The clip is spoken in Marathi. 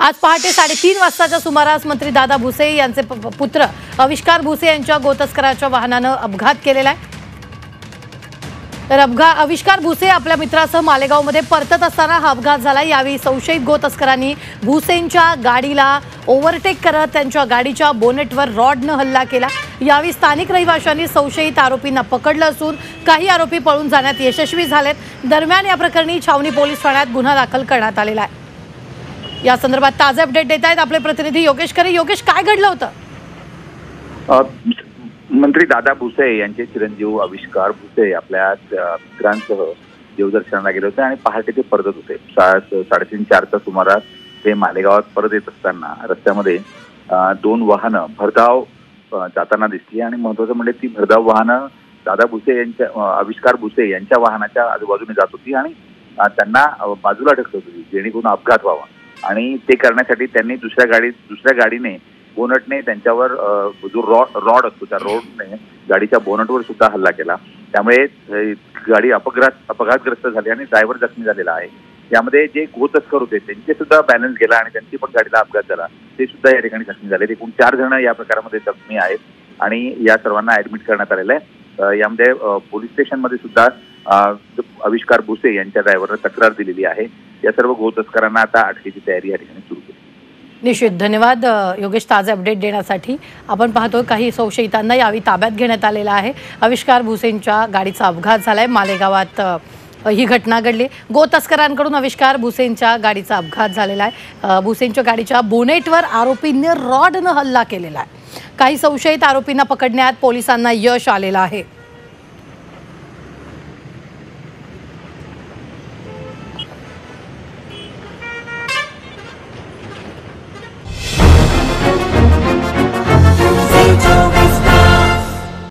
आज पहाटे 3:30 वाजताच्या सुमारास मंत्री दादा भुसे यांचे पुत्र अविष्कार भुसे यांच्या गोतस्कराच्या वाहनानं अपघात केलेला आहे। तर अविष्कार भुसे आपल्या मित्रासह मालेगावमध्ये परतत असताना हा अपघात झाला। यावेळी संशयित गोतस्करांनी भुसेंच्या गाडीला ओव्हरटेक करत त्यांच्या गाडीच्या बोनेटवर रॉडनं हल्ला केला। यावेळी स्थानिक रहिवाशांनी संशयित आरोपींना पकडलं असून काही आरोपी पळून जाण्यात यशस्वी झालेत। दरम्यान या प्रकरणी छावणी पोलीस ठाण्यात गुन्हा दाखल करण्यात आलेला आहे। या संदर्भात ताजे अपडेट देत आहेत आपले प्रतिनिधी योगेश खरे। योगेश, काय घडलं होतं? मंत्री दादा भुसे यांचे चिरंजीव अविष्कार भुसे आपल्या मित्रांसह देवदर्शनाला गेले होते आणि पहाटे ते परतत होते। 3:30-4च्या सुमारास ते मालेगावात परत येत असताना रस्त्यामध्ये दोन वाहनं भरधाव जाताना दिसली आणि महत्त्वाचं म्हणजे ती भरधाव वाहनं दादा भुसे यांच्या अविष्कार भुसे यांच्या वाहनाच्या आजूबाजूने जात होती आणि त्यांना बाजूला ढकलत होती जेणेकरून अपघात व्हावा। आणि ते करण्यासाठी त्यांनी दुसऱ्या गाडीने बोनटने त्यांच्यावर जो रॉड असतो त्या रॉडने गाडीच्या बोनटवर सुद्धा हल्ला केला। त्यामुळे गाडी अपघातग्रस्त झाली आणि ड्रायव्हर जखमी झालेला आहे। यामध्ये जे गोतस्कर होते त्यांचे सुद्धा बॅलन्स गेला आणि त्यांची पण गाडीला अपघात झाला, ते सुद्धा या ठिकाणी जखमी झाले। एकूण 4 जण या प्रकारामध्ये जखमी आहेत आणि या सर्वांना ऍडमिट करण्यात आलेलं आहे। यामध्ये पोलीस स्टेशनमध्ये सुद्धा अविष्कार भुसे यांच्या ड्रायव्हरने तक्रार दिलेली आहे। या सर्व गोतस्करांना आता अटकेची तयारी या ठिकाणी सुरू केली। निश्चित धन्यवाद योगेश ताजे अपडेट देण्यासाठी। आपण पाहतोय काही संशयितांना यावेळी ताब्यात घेण्यात आलेला आहे। अविष्कार भुसेंच्या गाडीचा अपघात झालाय, मालेगावात ही घटना घडली। गोतस्करांकडून अविष्कार भुसेंच्या गाडीचा अपघात झालेला आहे। भुसेंच्या गाडीच्या बोनेटवर आरोपींनी रॉडनं हल्ला केलेला आहे। काही संशयित आरोपींना पकडण्यात पोलिसांना यश आलेलं आहे।